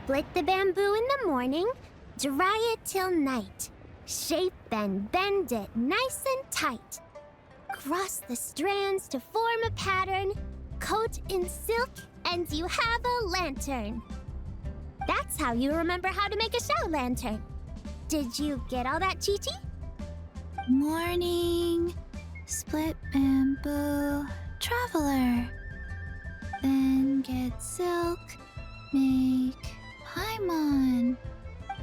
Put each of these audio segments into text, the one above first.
Split the bamboo in the morning, dry it till night. Shape and bend it nice and tight. Cross the strands to form a pattern, coat in silk, and you have a lantern. That's how you remember how to make a shout lantern. Did you get all that, Chi-Chi? Morning, split bamboo, traveler. Then get silk, make paimon.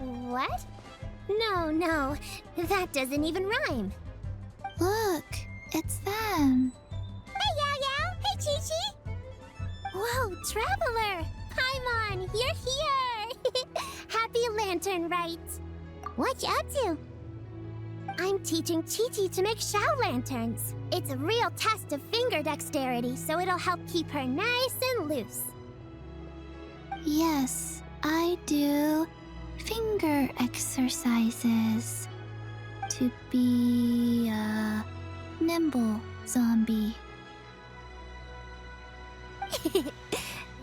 What? No, that doesn't even rhyme. Look, it's them. Hey, Yao Yao! Hey, Chi-Chi! Whoa, Traveler! Paimon, you're here! Happy Lantern Rite! What you up to? I'm teaching Chi-Chi to make shout lanterns. It's a real test of finger dexterity, so it'll help keep her nice and loose. Yes, I do finger exercises to be a nimble zombie.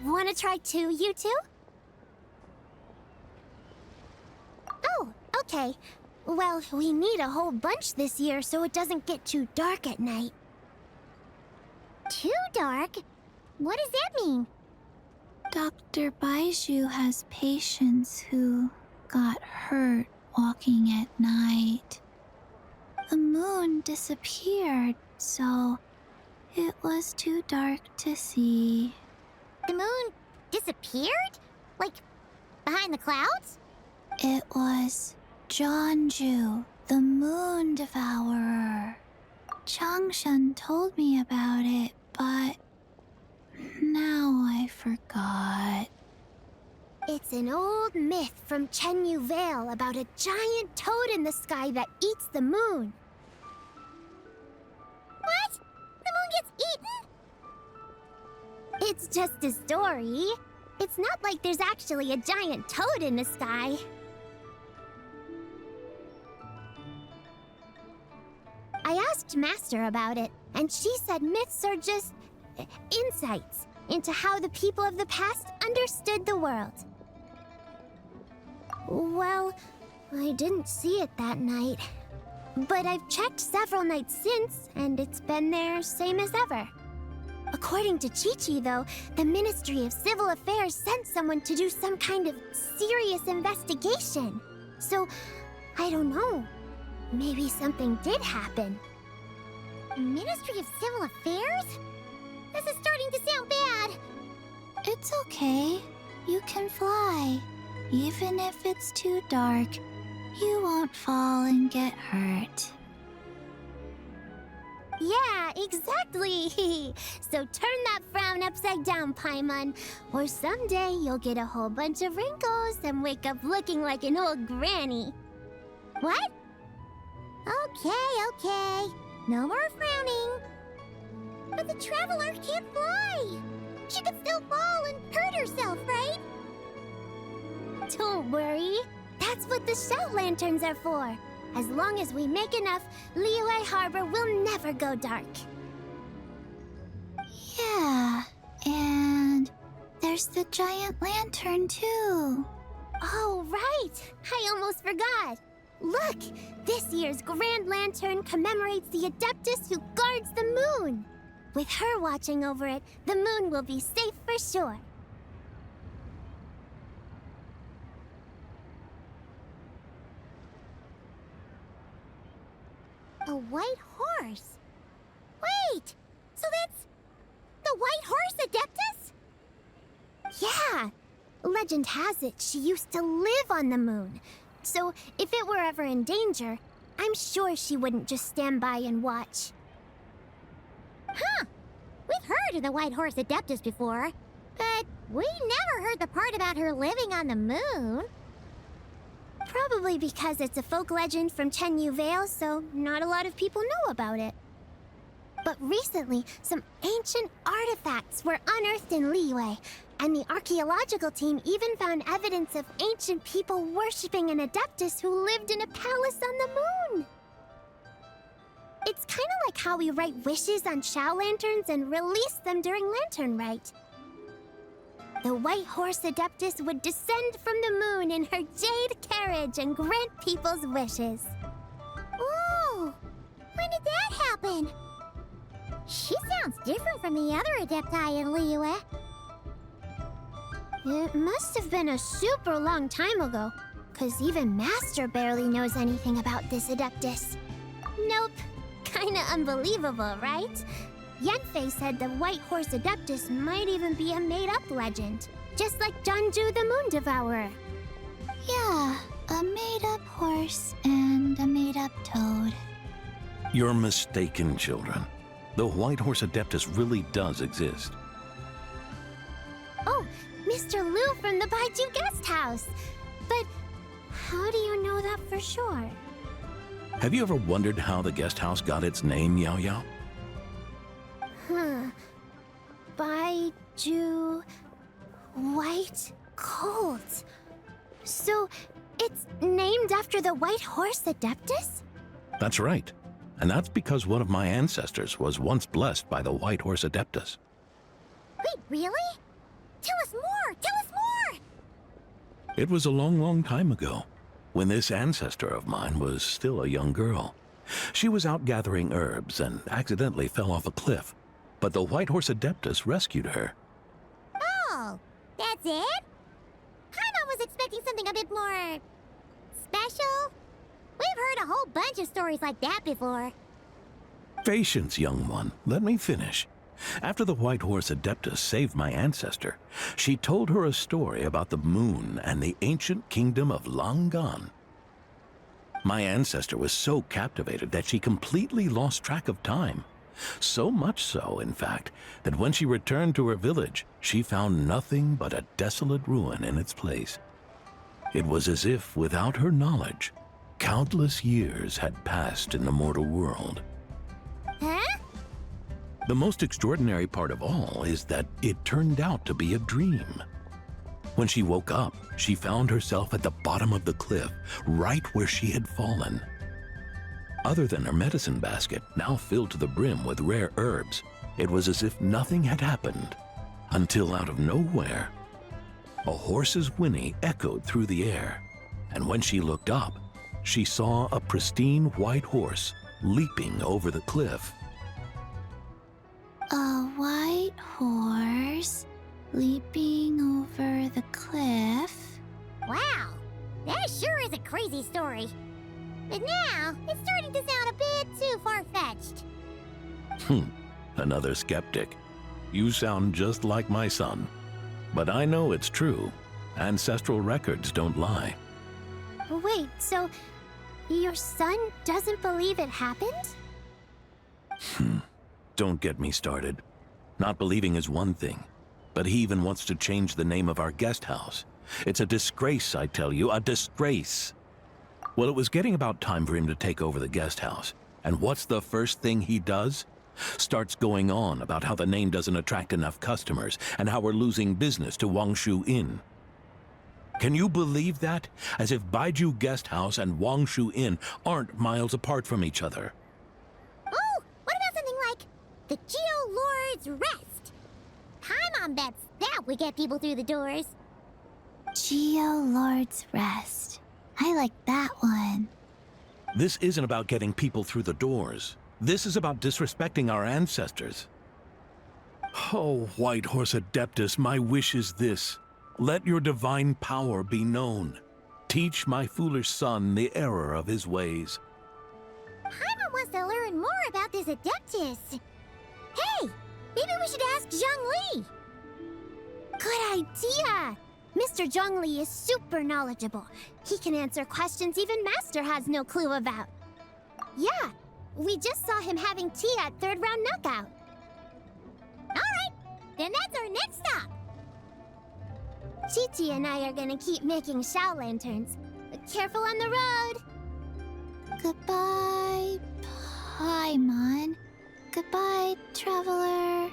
Wanna try too, you two? Oh, okay. Well, we need a whole bunch this year so it doesn't get too dark at night. Too dark? What does that mean? Dr. Baiju has patients who got hurt walking at night. The moon disappeared, so it was too dark to see. The moon disappeared? Like, behind the clouds? It was Jeonju, the moon devourer. Changshan told me about it, but now I forgot. It's an old myth from Chenyu Vale about a giant toad in the sky that eats the moon. What? The moon gets eaten? It's just a story. It's not like there's actually a giant toad in the sky. I asked Master about it, and she said myths are just insights into how the people of the past understood the world. Well, I didn't see it that night. But I've checked several nights since, and it's been there same as ever. According to Chi-Chi, though, the Ministry of Civil Affairs sent someone to do some kind of serious investigation. So, I don't know. Maybe something did happen. Ministry of Civil Affairs? This is starting to sound bad. It's okay. You can fly. Even if it's too dark, you won't fall and get hurt. Yeah, exactly. So turn that frown upside down, Paimon, or someday you'll get a whole bunch of wrinkles and wake up looking like an old granny. What? Okay. No more frowning. But the Traveler can't fly. She could still fall and hurt herself, right? Don't worry. That's what the shout lanterns are for. As long as we make enough, Liyue Harbor will never go dark. Yeah, and there's the giant lantern too. Oh, right! I almost forgot. Look! This year's Grand Lantern commemorates the Adeptus who guards the moon. With her watching over it, the moon will be safe for sure. A white horse? Wait! So that's the White Horse Adeptus? Yeah! Legend has it she used to live on the moon. So if it were ever in danger, I'm sure she wouldn't just stand by and watch. Huh! We've heard of the White Horse Adeptus before, but we never heard the part about her living on the moon. Probably because it's a folk legend from Chenyu Vale, so not a lot of people know about it. But recently, some ancient artifacts were unearthed in Liyue, and the archaeological team even found evidence of ancient people worshipping an Adeptus who lived in a palace on the moon. It's kind of like how we write wishes on shout lanterns and release them during Lantern Rite. the White Horse Adeptus would descend from the moon in her jade carriage and grant people's wishes. Ooh! When did that happen? She sounds different from the other Adepti in Liyue. It must have been a super long time ago, because even Master barely knows anything about this Adeptus. Nope. Kinda unbelievable, right? Yanfei said the White Horse Adeptus might even be a made-up legend, just like Janju the Moon Devourer. Yeah, a made-up horse and a made-up toad. You're mistaken, children. The White Horse Adeptus really does exist. Oh, Mr. Liu from the Baiju Guest House. But how do you know that for sure? Have you ever wondered how the guest house got its name, Yao Yao? Baiju... White Cold. So, it's named after the White Horse Adeptus? That's right. And that's because one of my ancestors was once blessed by the White Horse Adeptus. Wait, really? Tell us more! Tell us more! It was a long, long time ago, when this ancestor of mine was still a young girl. She was out gathering herbs and accidentally fell off a cliff, but the White Horse Adeptus rescued her. Oh, that's it? Paimon was expecting something a bit more... special? We've heard a whole bunch of stories like that before. Patience, young one. Let me finish. After the White Horse Adeptus saved my ancestor, she told her a story about the moon and the ancient kingdom of long gone. My ancestor was so captivated that she completely lost track of time. So much so, in fact, that when she returned to her village, she found nothing but a desolate ruin in its place. It was as if, without her knowledge, countless years had passed in the mortal world. Huh? The most extraordinary part of all is that it turned out to be a dream. When she woke up, she found herself at the bottom of the cliff, right where she had fallen. Other than her medicine basket, now filled to the brim with rare herbs, it was as if nothing had happened, until out of nowhere, a horse's whinny echoed through the air, and when she looked up, she saw a pristine white horse leaping over the cliff. A white horse leaping over the cliff? Wow, that sure is a crazy story. But now, it's starting to sound a bit too far-fetched. Another skeptic. You sound just like my son. But I know it's true. Ancestral records don't lie. Wait, so your son doesn't believe it happened? Don't get me started. Not believing is one thing, but he even wants to change the name of our guest house. It's a disgrace, I tell you, a disgrace. Well, it was getting about time for him to take over the guest house. And what's the first thing he does? Starts going on about how the name doesn't attract enough customers and how we're losing business to Wangshu Inn. Can you believe that? As if Baiju Guest House and Wangshu Inn aren't miles apart from each other. Oh, what about something like the Geo Lord's Rest? Paimon bets that would get people through the doors. Geo Lord's Rest. I like that one. This isn't about getting people through the doors. This is about disrespecting our ancestors. Oh, White Horse Adeptus, my wish is this. Let your divine power be known. Teach my foolish son the error of his ways. Paimon wants to learn more about this Adeptus. Hey, maybe we should ask Zhang Li. Good idea! Mr. Zhang Li is super knowledgeable. He can answer questions even Master has no clue about. Yeah, we just saw him having tea at third round knockout. Alright, then that's our next stop. Chi-Chi and I are gonna keep making Shao lanterns. But careful on the road! Goodbye, Paimon. Goodbye, traveler.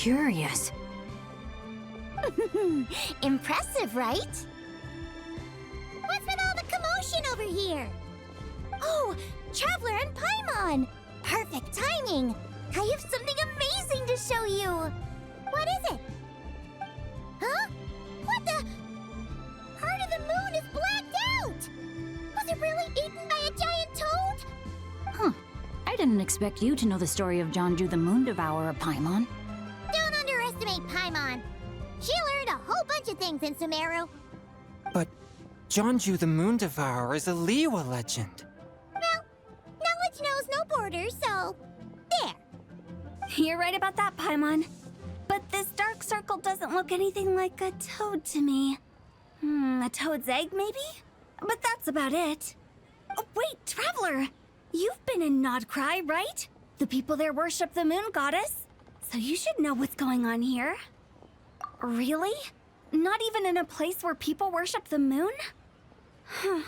curious. Impressive, right? What's with all the commotion over here? Oh, Traveler and Paimon! Perfect timing! I have something amazing to show you! What is it? Huh? What the? Part of the moon is blacked out! Was it really eaten by a giant toad? Huh. I didn't expect you to know the story of Jonju the Moon Devourer, Paimon. Don't underestimate Paimon. She learned a whole bunch of things in Sumeru. But Jonju the Moon Devourer is a Liyue legend. Well, knowledge knows no borders, so... there. You're right about that, Paimon. But this dark circle doesn't look anything like a toad to me. A toad's egg, maybe? But that's about it. Oh, wait, Traveler! You've been in Nodcry, right? The people there worship the moon goddess. So you should know what's going on here. Really? Not even in a place where people worship the moon? Oh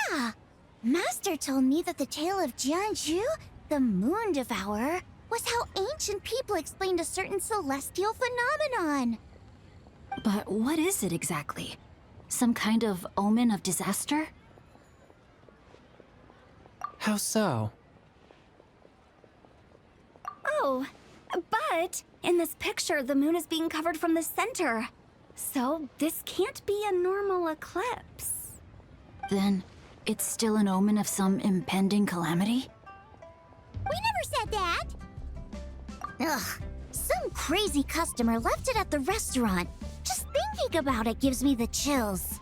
yeah! Master told me that the tale of Jianzhu, the Moon Devourer, was how ancient people explained a certain celestial phenomenon. But what is it exactly? Some kind of omen of disaster? How so? Oh, but in this picture, the moon is being covered from the center. So this can't be a normal eclipse. Then it's still an omen of some impending calamity? We never said that! Ugh, some crazy customer left it at the restaurant. Just thinking about it gives me the chills.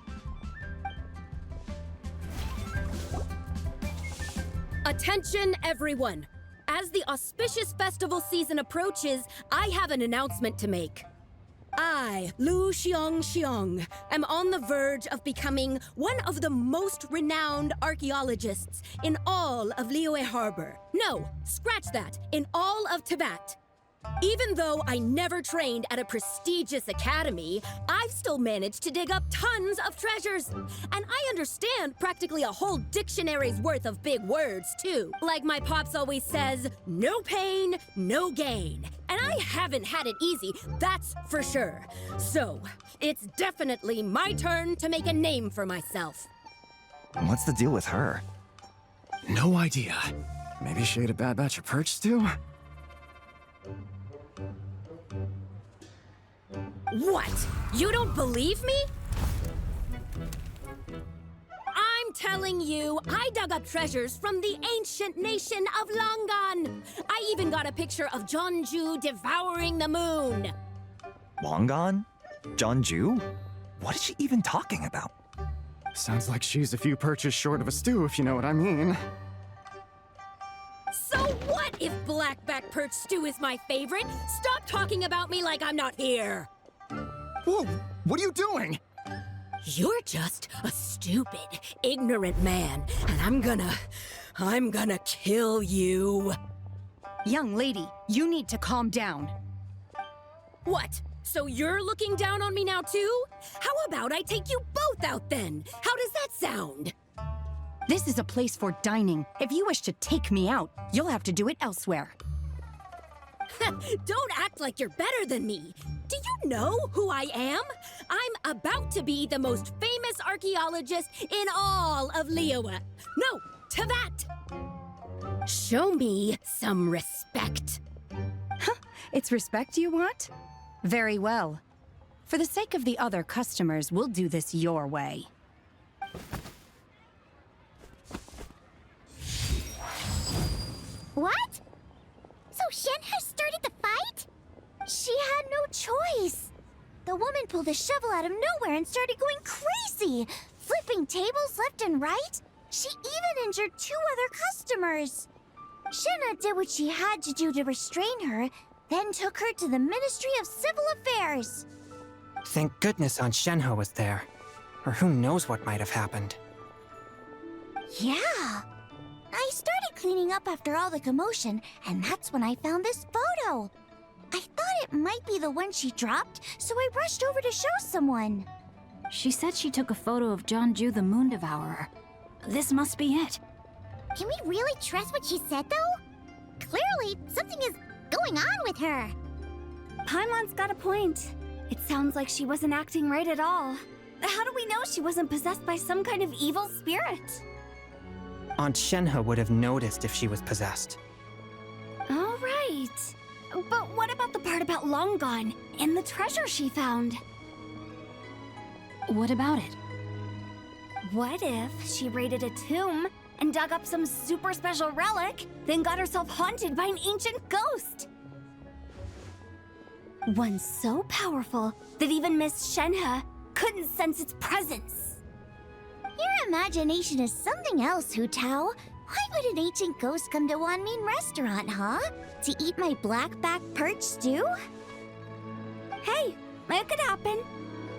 Attention, everyone! As the auspicious festival season approaches, I have an announcement to make. I, Lu Xiong, am on the verge of becoming one of the most renowned archaeologists in all of Liyue Harbor. No, scratch that, in all of Tibet. Even though I never trained at a prestigious academy, I've still managed to dig up tons of treasures. And I understand practically a whole dictionary's worth of big words, too. Like my pops always says, no pain, no gain. And I haven't had it easy, that's for sure. So, it's definitely my turn to make a name for myself. What's the deal with her? No idea. Maybe she ate a bad batch of perch stew? What? You don't believe me? I'm telling you, I dug up treasures from the ancient nation of Longan. I even got a picture of Jonju devouring the moon. Longan? Jonju? What is she even talking about? Sounds like she's a few perches short of a stew, if you know what I mean. So what if blackback perch stew is my favorite? Stop talking about me like I'm not here. Whoa! What are you doing? You're just a stupid, ignorant man, and I'm gonna kill you. Young lady, you need to calm down. What? So you're looking down on me now too? How about I take you both out then? How does that sound? This is a place for dining. If you wish to take me out, you'll have to do it elsewhere. Don't act like you're better than me. Do you know who I am? I'm about to be the most famous archaeologist in all of Liyue. No, Tibet! Show me some respect. It's respect you want? Very well. For the sake of the other customers, we'll do this your way. What? So Shen has started the fight? She had no choice. The woman pulled a shovel out of nowhere and started going crazy, flipping tables left and right. She even injured 2 other customers. Shenna did what she had to do to restrain her, then took her to the Ministry of Civil Affairs. Thank goodness Aunt Shenhe was there. Or who knows what might have happened. Yeah. I started cleaning up after all the commotion, and that's when I found this photo. I thought it might be the one she dropped, so I rushed over to show someone. She said she took a photo of Jonju the Moon Devourer. This must be it. Can we really trust what she said, though? Clearly, something is up. going on with her? Paimon's got a point. It sounds like she wasn't acting right at all. How do we know she wasn't possessed by some kind of evil spirit? Aunt Shenhe would have noticed if she was possessed. All right. But what about the part about Long Gone and the treasure she found? What about it? What if she raided a tomb and dug up some super special relic, then got herself haunted by an ancient ghost? One so powerful that even Miss Shenhe couldn't sense its presence. Your imagination is something else, Hu Tao. Why would an ancient ghost come to Wanmin restaurant, huh? To eat my blackback perch stew? Hey, it could happen.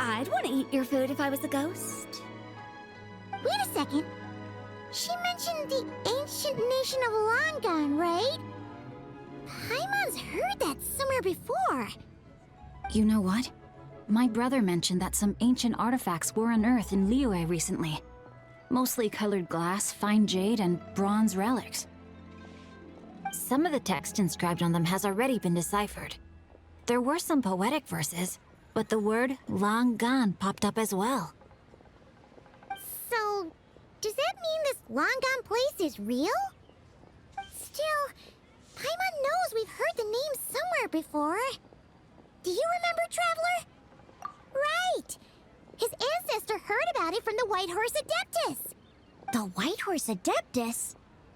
I'd want to eat your food if I was a ghost. Wait a second. She mentioned the ancient nation of Longon, right? Paimon's heard that somewhere before. You know what? My brother mentioned that some ancient artifacts were unearthed in Liyue recently. Mostly colored glass, fine jade, and bronze relics. Some of the text inscribed on them has already been deciphered. There were some poetic verses, but the word long gone popped up as well. So, does that mean this Longon place is real? Still, Paimon knows we've heard the name somewhere before. Do you remember, Traveler? Right! His ancestor heard about it from the White Horse Adeptus. The White Horse Adeptus?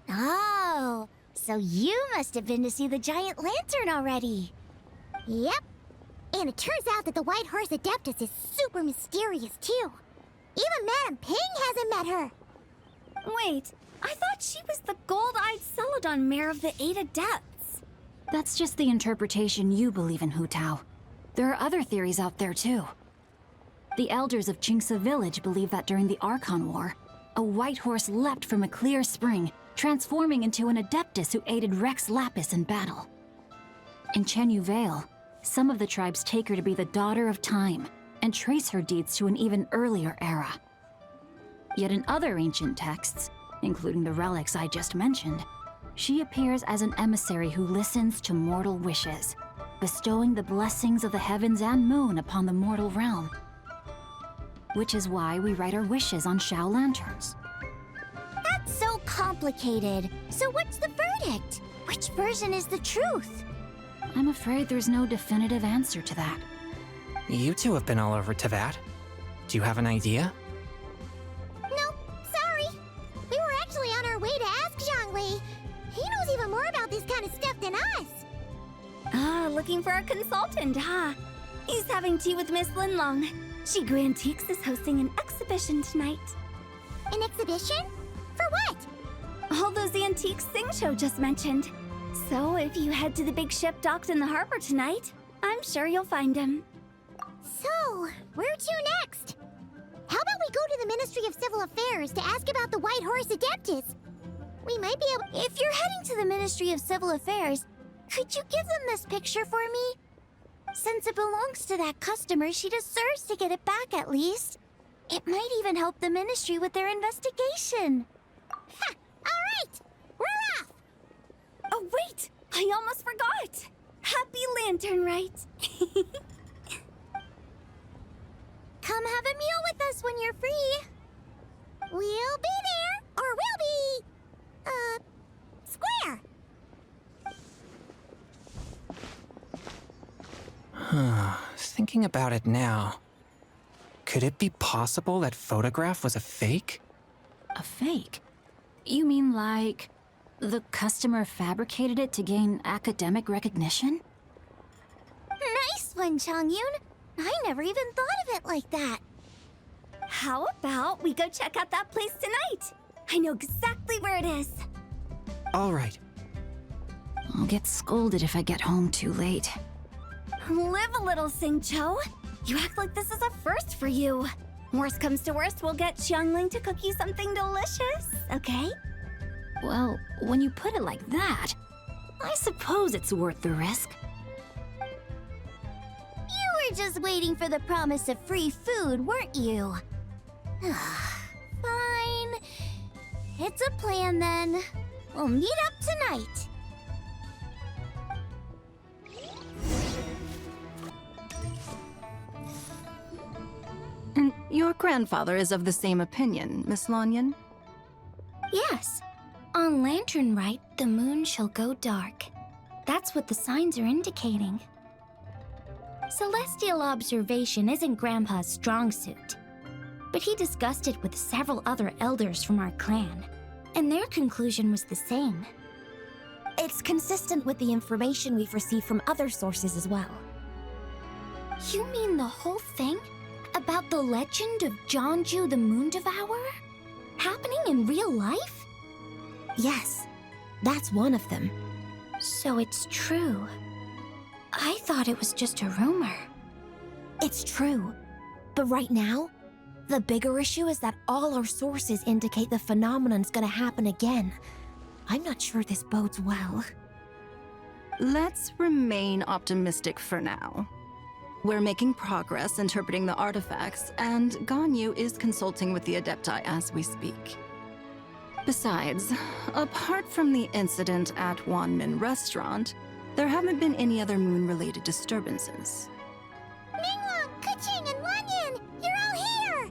Oh, so you must have been to see the giant lantern already. Yep. And it turns out that the White Horse Adeptus is super mysterious, too. Even Madame Ping hasn't met her. Wait, I thought she was the gold-eyed Celadon mare of the 8 Adepts. That's just the interpretation you believe in, Hu Tao. There are other theories out there, too. The elders of Qingce village believe that during the Archon War, a white horse leapt from a clear spring, transforming into an Adeptus who aided Rex Lapis in battle. In Chenyu Vale, some of the tribes take her to be the daughter of time, and trace her deeds to an even earlier era. Yet in other ancient texts, including the relics I just mentioned, she appears as an emissary who listens to mortal wishes, bestowing the blessings of the heavens and moon upon the mortal realm. Which is why we write our wishes on Shao lanterns. That's so complicated. So what's the verdict? Which version is the truth? I'm afraid there's no definitive answer to that. You two have been all over Teyvat. Do you have an idea? Nope, sorry. We were actually on our way to ask Zhongli. He knows even more about this kind of stuff than us. Ah, looking for a consultant, huh? He's having tea with Miss Linlong. Shigu Antiques is hosting an exhibition tonight. An exhibition? For what? All those antiques Xingqiu just mentioned. So if you head to the big ship docked in the harbor tonight, I'm sure you'll find him. So, where to next? How about we go to the Ministry of Civil Affairs to ask about the White Horse Adeptus? We might be able— If you're heading to the Ministry of Civil Affairs, could you give them this picture for me? Since it belongs to that customer, she deserves to get it back at least. It might even help the Ministry with their investigation. Ha! Alright! We're off! Oh, wait! I almost forgot! Happy Lantern Rite! Come have a meal with us when you're free. We'll be there, or we'll be... square. Thinking about it now, could it be possible that photograph was a fake? A fake? You mean like the customer fabricated it to gain academic recognition? Nice one, Changyun. I never even thought of it like that. How about we go check out that place tonight? I know exactly where it is. All right. I'll get scolded if I get home too late. Live a little, Xingqiu. You act like this is a first for you. Worst comes to worst, we'll get Xiangling to cook you something delicious, okay? Well, when you put it like that, I suppose it's worth the risk. You were just waiting for the promise of free food, weren't you? Fine. It's a plan then. We'll meet up tonight. Your grandfather is of the same opinion, Miss Lanyan. Yes. On Lantern Rite, the moon shall go dark. That's what the signs are indicating. Celestial observation isn't Grandpa's strong suit, but he discussed it with several other elders from our clan, and their conclusion was the same. It's consistent with the information we've received from other sources as well. You mean the whole thing? About the legend of Jeonju the Moon Devourer? Happening in real life? Yes, that's one of them. So it's true. I thought it was just a rumor. It's true. But right now, the bigger issue is that all our sources indicate the phenomenon's gonna happen again. I'm not sure this bodes well. Let's remain optimistic for now. We're making progress interpreting the artifacts, and Ganyu is consulting with the Adepti as we speak. Besides, apart from the incident at Wanmin Restaurant, there haven't been any other moon-related disturbances. Minglong, Kuching, and Lanyan, you're all here!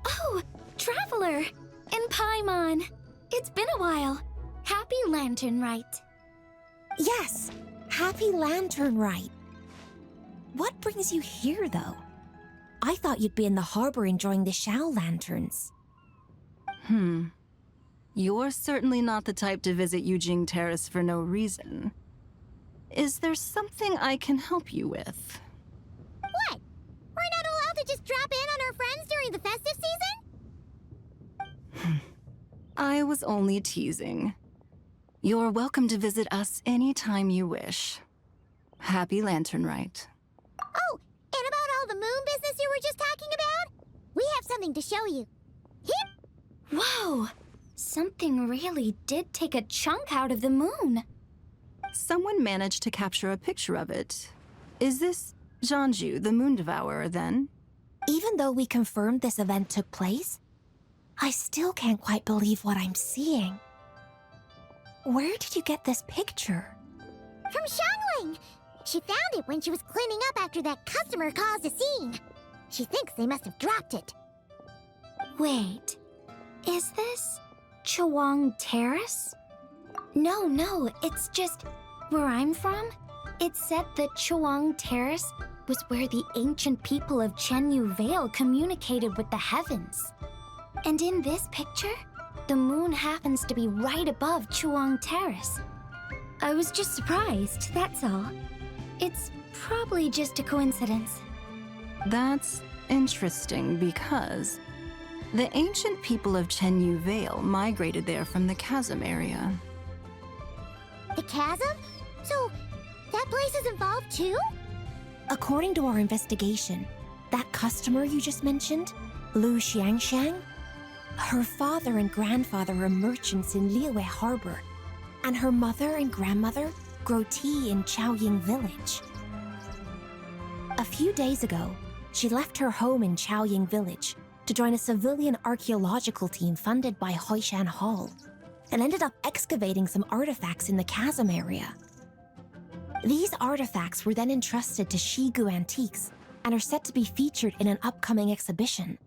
Oh, Traveler! And Paimon! It's been a while. Happy Lantern Rite. Yes, happy Lantern Rite. What brings you here, though? I thought you'd be in the harbor enjoying the Shao lanterns. You're certainly not the type to visit Yujing Terrace for no reason. Is there something I can help you with? What? We're not allowed to just drop in on our friends during the festive season? I was only teasing. You're welcome to visit us anytime you wish. Happy Lantern Rite. Oh, and about all the moon business you were just talking about? We have something to show you. Here. Whoa! Something really did take a chunk out of the moon. Someone managed to capture a picture of it. Is this Jeonju, the Moon Devourer, then? Even though we confirmed this event took place, I still can't quite believe what I'm seeing. Where did you get this picture? From Xiangling! She found it when she was cleaning up after that customer caused a scene. She thinks they must have dropped it. Wait, is this Chawang Terrace? No, it's just where I'm from. It said that Chawang Terrace was where the ancient people of Chenyu Vale communicated with the heavens. And in this picture, the moon happens to be right above Chawang Terrace. I was just surprised, that's all. It's probably just a coincidence. That's interesting because the ancient people of Chenyu Vale migrated there from the chasm area. The chasm? So, that place is involved too? According to our investigation, that customer you just mentioned, Lu Xiangxiang, her father and grandfather are merchants in Liyue Harbor, and her mother and grandmother grow tea in Chaoying Village. A few days ago, she left her home in Chaoying Village to join a civilian archaeological team funded by Hoishan Hall, and ended up excavating some artifacts in the chasm area. These artifacts were then entrusted to Shigu Antiques and are set to be featured in an upcoming exhibition.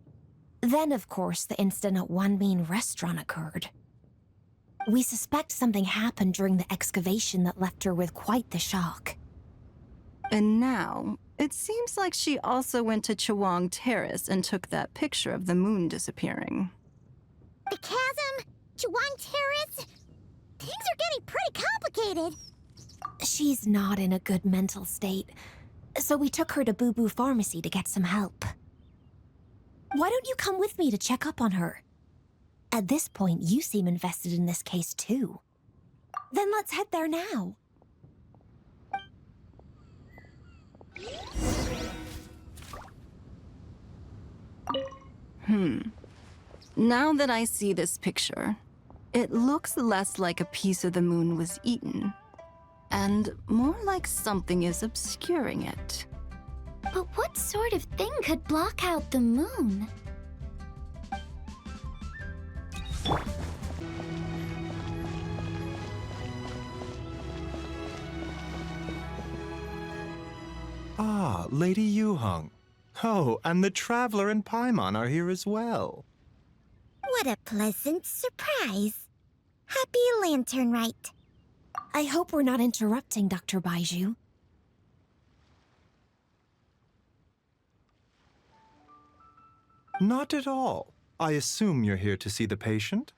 Then, of course, the incident at Wanmin Restaurant occurred. We suspect something happened during the excavation that left her with quite the shock. And now, it seems like she also went to Chawang Terrace and took that picture of the moon disappearing. The chasm? Chawang Terrace? Things are getting pretty complicated. She's not in a good mental state, so we took her to Boo Boo Pharmacy to get some help. Why don't you come with me to check up on her? At this point, you seem invested in this case too. Then let's head there now. Now that I see this picture, it looks less like a piece of the moon was eaten, and more like something is obscuring it. But what sort of thing could block out the moon? Ah, Lady Yuheng. Oh, and the Traveler and Paimon are here as well. What a pleasant surprise. Happy Lantern Rite. I hope we're not interrupting, Dr. Baiju. Not at all. I assume you're here to see the patient?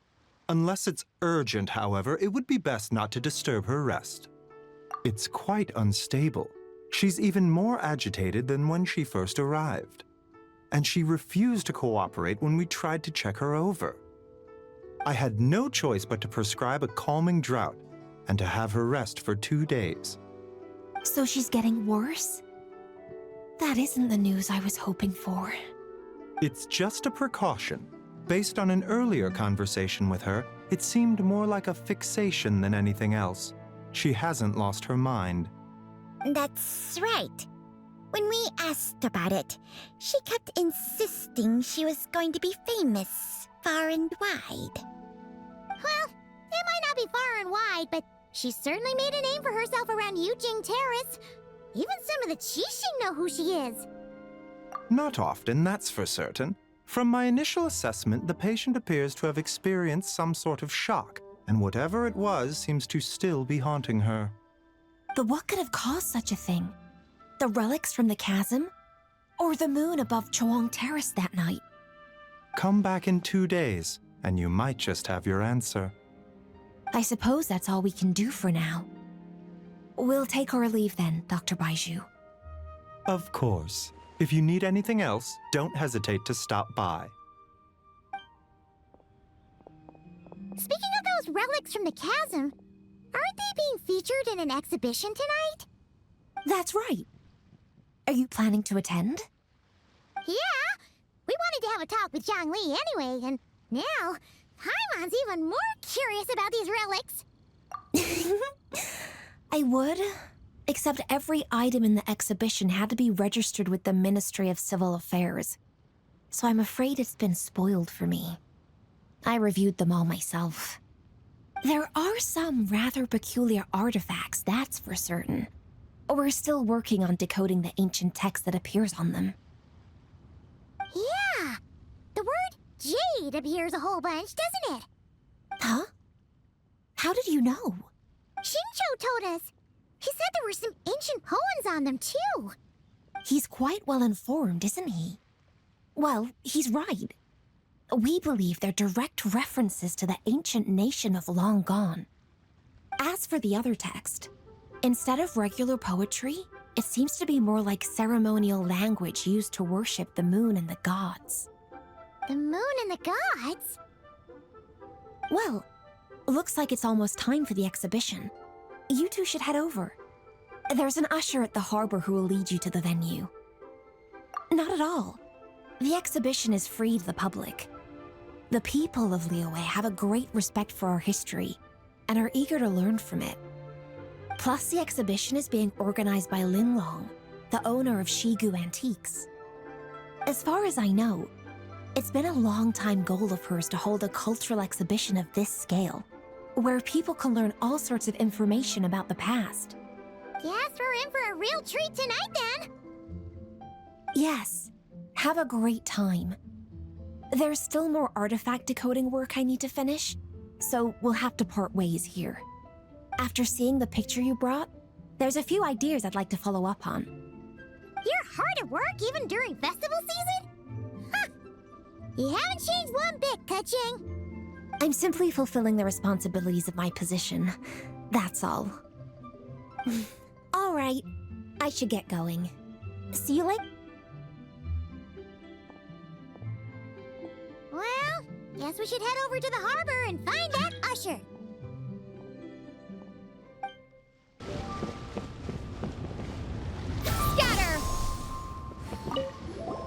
Unless it's urgent, however, it would be best not to disturb her rest. It's quite unstable. She's even more agitated than when she first arrived. And she refused to cooperate when we tried to check her over. I had no choice but to prescribe a calming draught and to have her rest for 2 days. So she's getting worse? That isn't the news I was hoping for. It's just a precaution. Based on an earlier conversation with her, it seemed more like a fixation than anything else. She hasn't lost her mind. That's right. When we asked about it, she kept insisting she was going to be famous far and wide. Well, it might not be far and wide, but she certainly made a name for herself around Yujing Terrace. Even some of the Qixing know who she is. Not often, that's for certain. From my initial assessment, the patient appears to have experienced some sort of shock, and whatever it was seems to still be haunting her. But what could have caused such a thing? The relics from the chasm? Or the moon above Chuang Terrace that night? Come back in 2 days, and you might just have your answer. I suppose that's all we can do for now. We'll take our leave then, Dr. Baiju. Of course. If you need anything else, don't hesitate to stop by. Speaking of those relics from the chasm, aren't they being featured in an exhibition tonight? That's right. Are you planning to attend? Yeah! We wanted to have a talk with Zhongli anyway, and now Paimon's even more curious about these relics. I would, except every item in the exhibition had to be registered with the Ministry of Civil Affairs. So I'm afraid it's been spoiled for me. I reviewed them all myself. There are some rather peculiar artifacts, that's for certain. We're still working on decoding the ancient text that appears on them. Yeah! The word jade appears a whole bunch, doesn't it? Huh? How did you know? Shincho told us. He said there were some ancient poems on them, too. He's quite well informed, isn't he? Well, he's right. We believe they're direct references to the ancient nation of long gone. As for the other text, instead of regular poetry, it seems to be more like ceremonial language used to worship the moon and the gods. The moon and the gods? Well, looks like it's almost time for the exhibition. You two should head over. There's an usher at the harbor who will lead you to the venue. Not at all. The exhibition is free to the public. The people of Liyue have a great respect for our history and are eager to learn from it. Plus, the exhibition is being organized by Linlong, the owner of Shigu Antiques. As far as I know, it's been a long-time goal of hers to hold a cultural exhibition of this scale, where people can learn all sorts of information about the past. Guess we're in for a real treat tonight, then. Yes, have a great time. There's still more artifact decoding work I need to finish, so we'll have to part ways here. After seeing the picture you brought, there's a few ideas I'd like to follow up on. You're hard at work even during festival season? Ha! You haven't changed one bit, Ka-Ching. I'm simply fulfilling the responsibilities of my position. That's all. All right, I should get going. See you later. Well, guess we should head over to the harbor and find that usher. Scatter!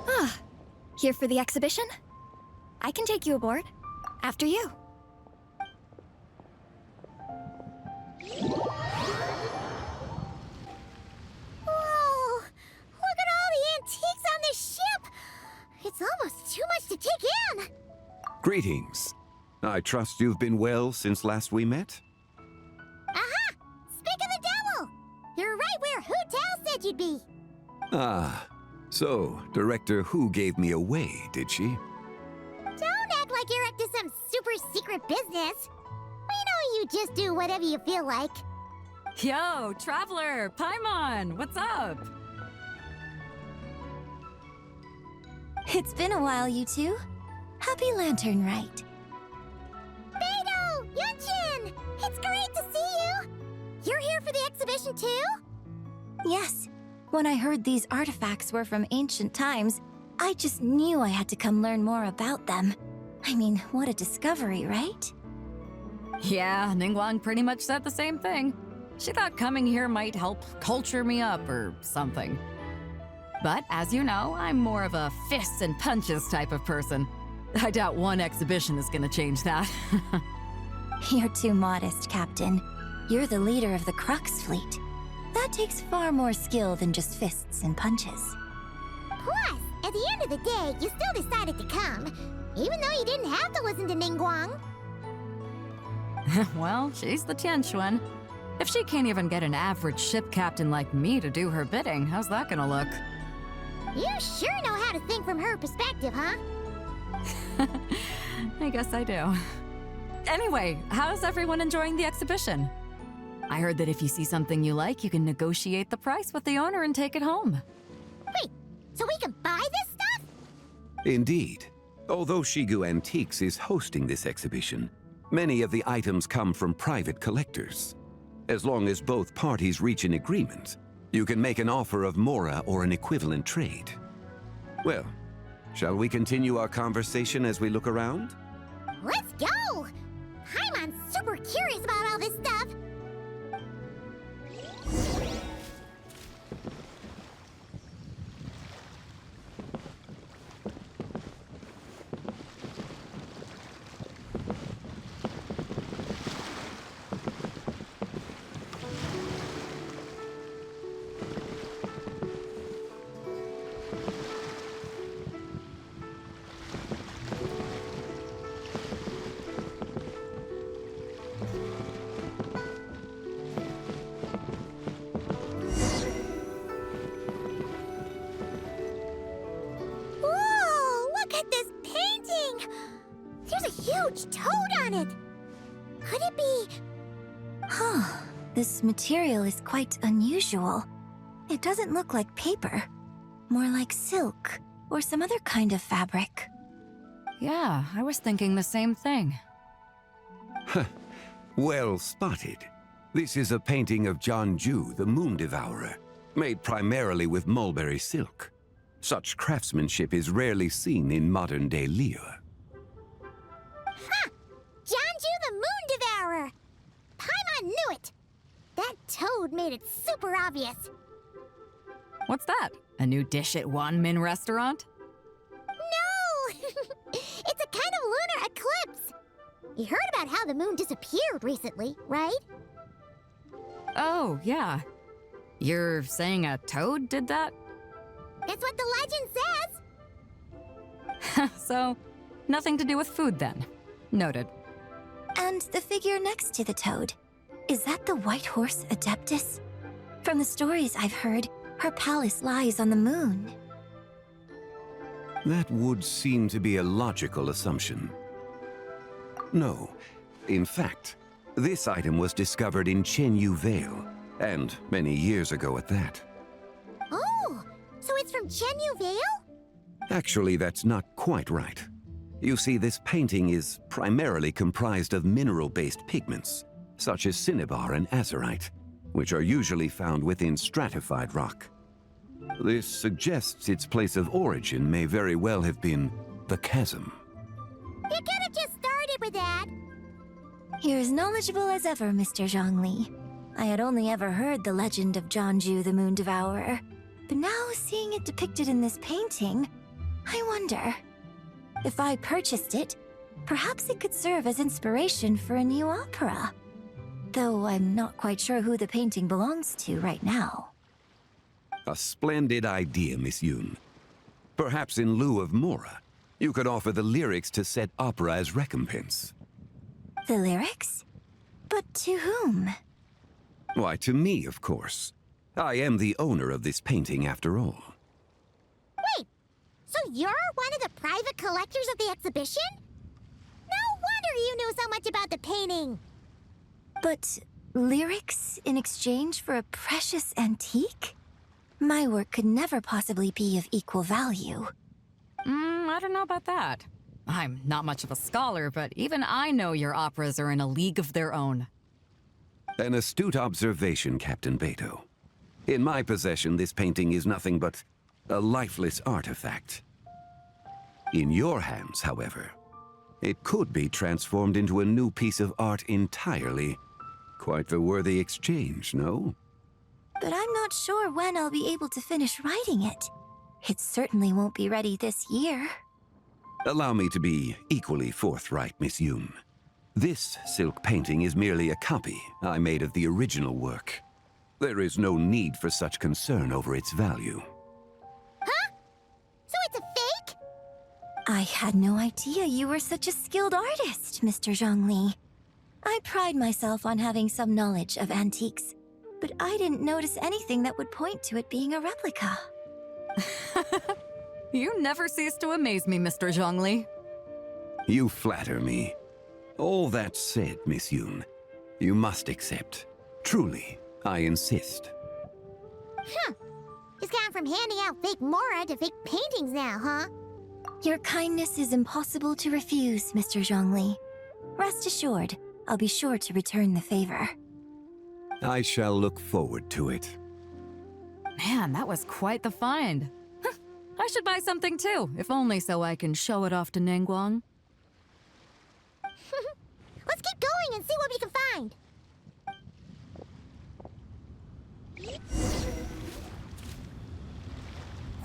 Ah, here for the exhibition? I can take you aboard. After you. Whoa! Look at all the antiques on this ship! It's almost too much to take in! Greetings. I trust you've been well since last we met? Aha! Speak of the devil! You're right where Hu Tao said you'd be. Ah, So, Director Hu gave me away, did she? Don't act like you're up to some super secret business. We know you just do whatever you feel like. Yo, Traveler, Paimon, what's up? It's been a while, you two. Happy Lantern Rite. Beidou! Yunshin! It's great to see you! You're here for the exhibition too? Yes. When I heard these artifacts were from ancient times, I just knew I had to come learn more about them. I mean, what a discovery, right? Yeah, Ningguang pretty much said the same thing. She thought coming here might help culture me up or something. But as you know, I'm more of a fists and punches type of person. I doubt one exhibition is gonna change that. You're too modest, Captain. You're the leader of the Crux fleet. That takes far more skill than just fists and punches. Plus, at the end of the day, you still decided to come, even though you didn't have to listen to Ningguang. Well, she's the Tianquan. If she can't even get an average ship captain like me to do her bidding, how's that gonna look? You sure know how to think from her perspective, huh? I guess I do. Anyway, how's everyone enjoying the exhibition? I heard that if you see something you like, you can negotiate the price with the owner and take it home. Wait, so we can buy this stuff? Indeed. Although Shigu Antiques is hosting this exhibition, many of the items come from private collectors. As long as both parties reach an agreement, you can make an offer of Mora or an equivalent trade. Well, shall we continue our conversation as we look around? Let's go! Paimon's super curious about all this stuff. Huge toad on it! Could it be... Huh. This material is quite unusual. It doesn't look like paper. More like silk, or some other kind of fabric. Yeah, I was thinking the same thing. Well spotted. This is a painting of Jianju, the Moon Devourer, made primarily with mulberry silk. Such craftsmanship is rarely seen in modern-day Liyue. Ha! Jianju the Moon Devourer! Paimon knew it! That toad made it super obvious. What's that? A new dish at Wanmin restaurant? No! It's a kind of lunar eclipse. You heard about how the moon disappeared recently, right? Oh, yeah. You're saying a toad did that? That's what the legend says. So, nothing to do with food then. Noted. And the figure next to the toad. Is that the White Horse Adeptus? From the stories I've heard, her palace lies on the moon. That would seem to be a logical assumption. No. In fact, this item was discovered in Chenyu Vale, and many years ago at that. Oh, so it's from Chenyu Vale? Actually, that's not quite right. You see, this painting is primarily comprised of mineral-based pigments, such as cinnabar and azurite, which are usually found within stratified rock. This suggests its place of origin may very well have been the chasm. You could have just started with that. You're as knowledgeable as ever, Mr. Zhongli. I had only ever heard the legend of Jianju the Moon Devourer, but now seeing it depicted in this painting, I wonder. If I purchased it, perhaps it could serve as inspiration for a new opera. Though I'm not quite sure who the painting belongs to right now. A splendid idea, Miss Yoon. Perhaps in lieu of Mora, you could offer the lyrics to said opera as recompense. The lyrics? But to whom? Why, to me, of course. I am the owner of this painting, after all. So you're one of the private collectors of the exhibition? No wonder you knew so much about the painting. But lyrics in exchange for a precious antique? My work could never possibly be of equal value. I don't know about that. I'm not much of a scholar, but even I know your operas are in a league of their own. An astute observation, Captain Beto. In my possession, this painting is nothing but a lifeless artifact. In your hands, however, it could be transformed into a new piece of art entirely. Quite the worthy exchange, no? But I'm not sure when I'll be able to finish writing it. It certainly won't be ready this year. Allow me to be equally forthright, Miss Yoon. This silk painting is merely a copy I made of the original work. There is no need for such concern over its value. Huh? So it's a fake? I had no idea you were such a skilled artist, Mr. Zhongli. I pride myself on having some knowledge of antiques, but I didn't notice anything that would point to it being a replica. You never cease to amaze me, Mr. Zhongli. You flatter me. All that said, Miss Yoon, you must accept. Truly, I insist. Huh. He's gone from handing out fake Mora to fake paintings now, huh? Your kindness is impossible to refuse, Mr. Zhongli. Rest assured, I'll be sure to return the favor. I shall look forward to it. Man, that was quite the find. I should buy something too, if only so I can show it off to Ningguang. Let's keep going and see what we can find.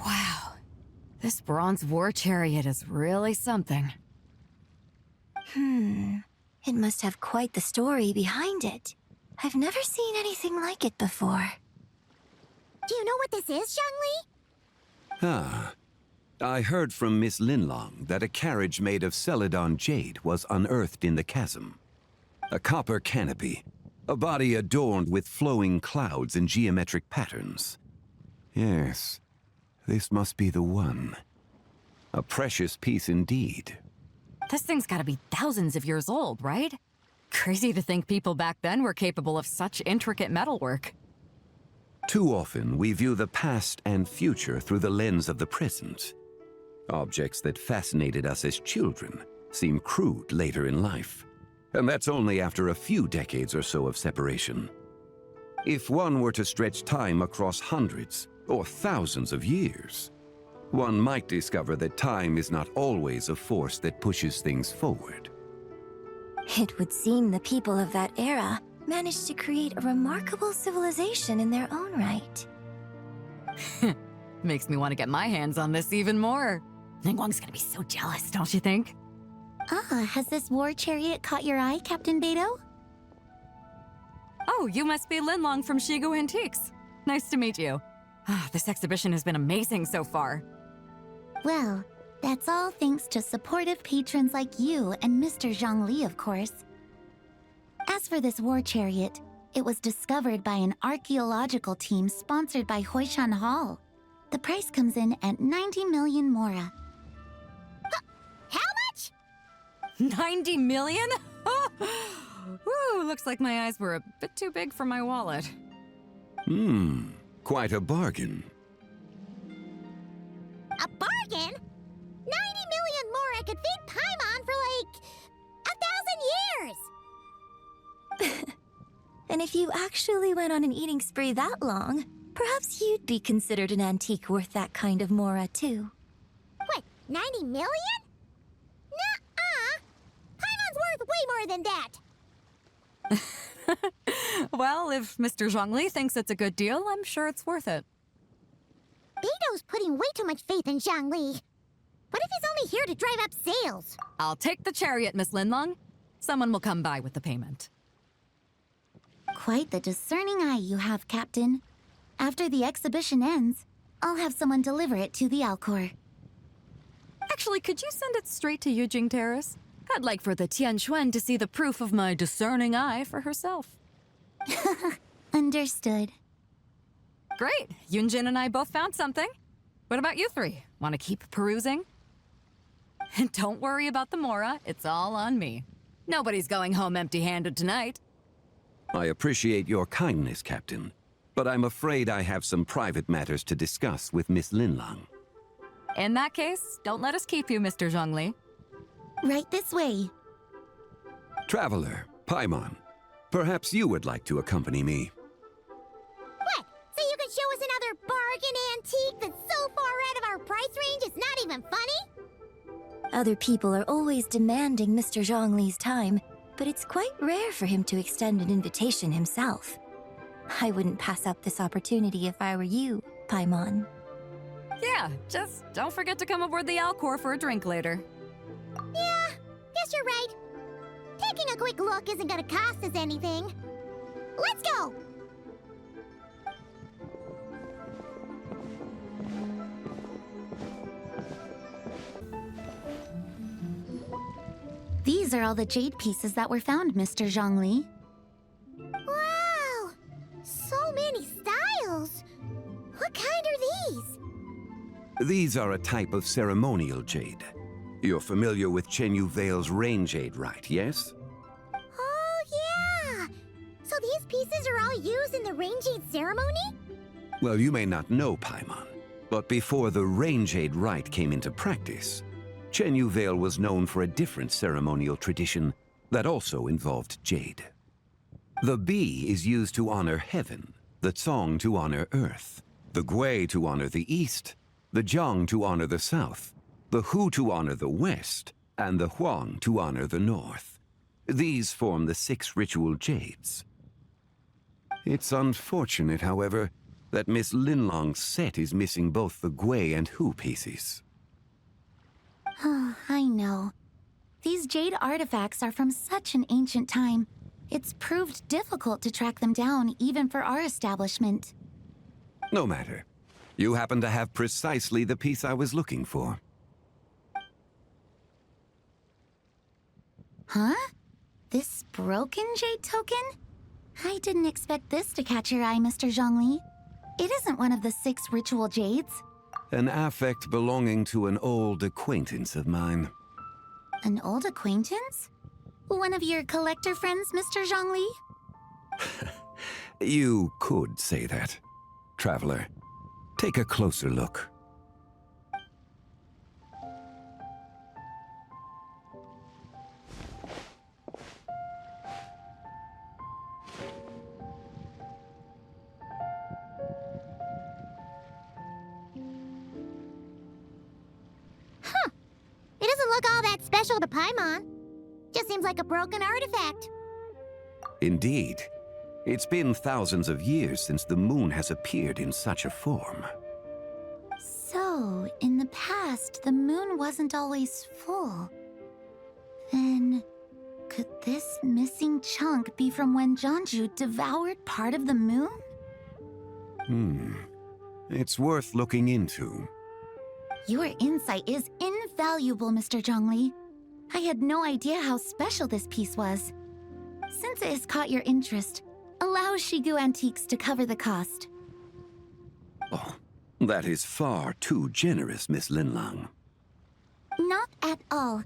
Wow, this bronze war chariot is really something. It must have quite the story behind it. I've never seen anything like it before. Do you know what this is, Zhongli? Ah. I heard from Miss Linlong that a carriage made of Celadon jade was unearthed in the chasm. A copper canopy, a body adorned with flowing clouds and geometric patterns. Yes, this must be the one. A precious piece indeed. This thing's gotta be thousands of years old, right? Crazy to think people back then were capable of such intricate metalwork. Too often, we view the past and future through the lens of the present. Objects that fascinated us as children seem crude later in life. And that's only after a few decades or so of separation. If one were to stretch time across hundreds or thousands of years, one might discover that time is not always a force that pushes things forward. It would seem the people of that era managed to create a remarkable civilization in their own right. Makes me want to get my hands on this even more. Ningguang's gonna be so jealous, don't you think? Has this war chariot caught your eye, Captain Beto? Oh, you must be Linlong from Shigu Antiques. Nice to meet you. This exhibition has been amazing so far. Well, that's all thanks to supportive patrons like you and Mr. Zhongli, of course. As for this war chariot, it was discovered by an archaeological team sponsored by Hoishan Hall. The price comes in at 90 million Mora. How much? 90 million? Woo, looks like my eyes were a bit too big for my wallet. Quite a bargain. A bargain? 90 million Mora could feed Paimon for like 1,000 years! And if you actually went on an eating spree that long, perhaps you'd be considered an antique worth that kind of Mora, too. What, 90 million? Nuh-uh! Paimon's worth way more than that! Well, if Mr. Zhongli thinks it's a good deal, I'm sure it's worth it. Beto's putting way too much faith in Zhongli. What if he's only here to drive up sales? I'll take the chariot, Miss Linlong. Someone will come by with the payment. Quite the discerning eye you have, Captain. After the exhibition ends, I'll have someone deliver it to the Alcor. Actually, could you send it straight to Yujing Terrace? I'd like for the Tianquan to see the proof of my discerning eye for herself. Understood. Great! Yunjin and I both found something. What about you three? Want to keep perusing? And don't worry about the Mora, it's all on me. Nobody's going home empty-handed tonight. I appreciate your kindness, Captain, but I'm afraid I have some private matters to discuss with Miss Linlang. In that case, don't let us keep you, Mr. Zhongli. Right this way. Traveler, Paimon, perhaps you would like to accompany me. What? So you can show us another bargain antique that's so far out of our price range it's not even funny? Other people are always demanding Mr. Zhongli's time, but it's quite rare for him to extend an invitation himself. I wouldn't pass up this opportunity if I were you, Paimon. Yeah, just don't forget to come aboard the Alcor for a drink later. Yeah, guess you're right. Taking a quick look isn't gonna cost us anything. Let's go! These are all the jade pieces that were found, Mr. Zhongli. Wow! So many styles! What kind are these? These are a type of ceremonial jade. You're familiar with Chenyu Vale's rain jade, right, yes? Oh, yeah! So these pieces are all used in the rain jade ceremony? Well, you may not know, Paimon, but before the rain jade rite came into practice, Chenyu Vale was known for a different ceremonial tradition that also involved jade. The Bi is used to honor heaven, the Cong to honor earth, the Gui to honor the east, the Jiang to honor the south, the Hu to honor the west, and the Huang to honor the north. These form the 6 ritual jades. It's unfortunate, however, that Miss Linlong's set is missing both the Gui and Hu pieces. Oh, I know. These jade artifacts are from such an ancient time. It's proved difficult to track them down, even for our establishment. No matter. You happen to have precisely the piece I was looking for. Huh? This broken jade token? I didn't expect this to catch your eye, Mr. Zhongli. It isn't one of the 6 ritual jades. An affect belonging to an old acquaintance of mine. An old acquaintance? One of your collector friends, Mr. Zhongli? You could say that. Traveler, take a closer look. It doesn't look all that special to Paimon. Just seems like a broken artifact. Indeed. It's been thousands of years since the moon has appeared in such a form. So, in the past, the moon wasn't always full. Then, could this missing chunk be from when Jianzhu devoured part of the moon? It's worth looking into. Your insight is invaluable, Mr. Zhongli. I had no idea how special this piece was. Since it has caught your interest, allow Shigu Antiques to cover the cost. Oh, that is far too generous, Miss Linlang. Not at all.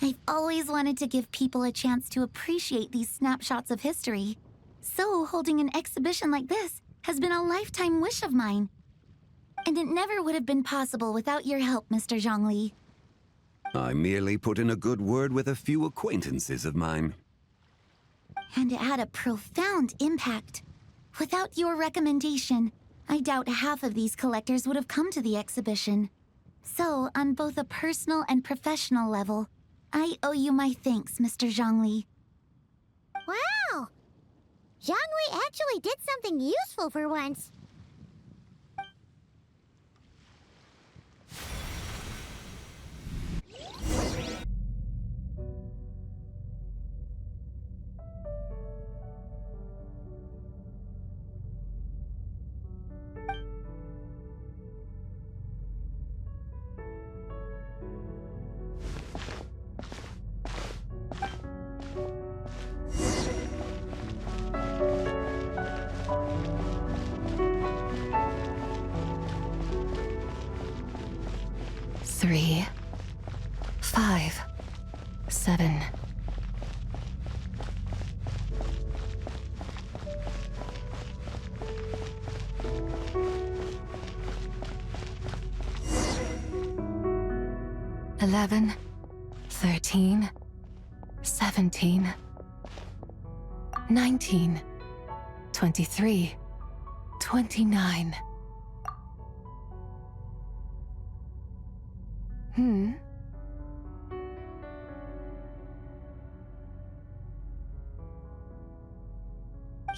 I've always wanted to give people a chance to appreciate these snapshots of history. So holding an exhibition like this has been a lifetime wish of mine. And it never would have been possible without your help, Mr. Zhongli. I merely put in a good word with a few acquaintances of mine. And it had a profound impact. Without your recommendation, I doubt half of these collectors would have come to the exhibition. So, on both a personal and professional level, I owe you my thanks, Mr. Zhongli. Wow! Zhongli actually did something useful for once. 3, 5, 7. "11, 13, 17, 19, 23, 29.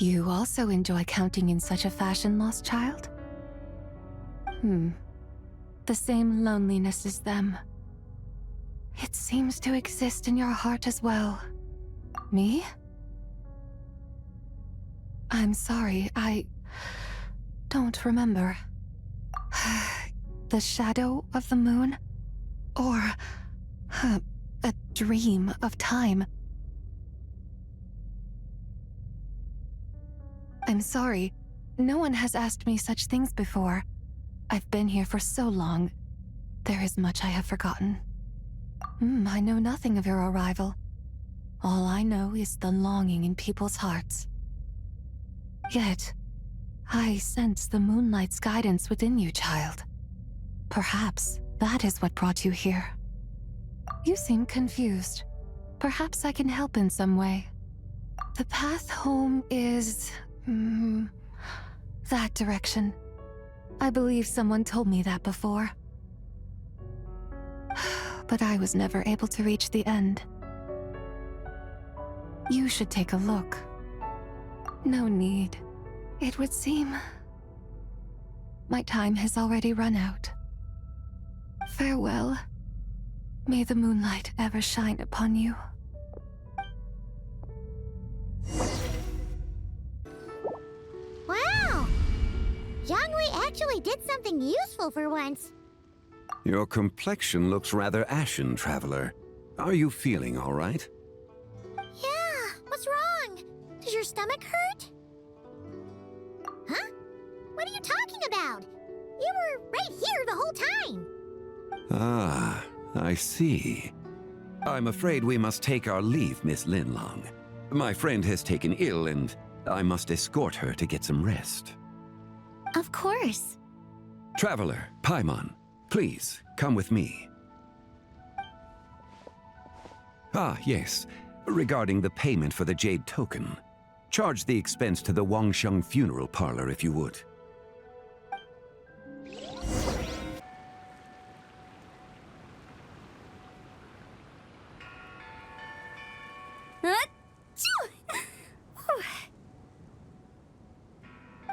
You also enjoy counting in such a fashion, lost child? The same loneliness as them. It seems to exist in your heart as well. Me? I'm sorry, I don't remember. The shadow of the moon? Or a dream of time? I'm sorry, no one has asked me such things before. I've been here for so long. There is much I have forgotten. I know nothing of your arrival. All I know is the longing in people's hearts. Yet, I sense the moonlight's guidance within you, child. Perhaps that is what brought you here. You seem confused. Perhaps I can help in some way. The path home is... that direction. I believe someone told me that before. But I was never able to reach the end. You should take a look. No need. It would seem... my time has already run out. Farewell. May the moonlight ever shine upon you. Wow! Zhongli actually did something useful for once. Your complexion looks rather ashen, Traveler. Are you feeling all right? Yeah, what's wrong? Does your stomach hurt? Huh? What are you talking about? You were right here the whole time. Ah, I see. I'm afraid we must take our leave, Miss Linlong. My friend has taken ill and I must escort her to get some rest. Of course. Traveler, Paimon, please, come with me. Ah, yes. Regarding the payment for the Jade Token. Charge the expense to the Wangsheng Funeral Parlor if you would.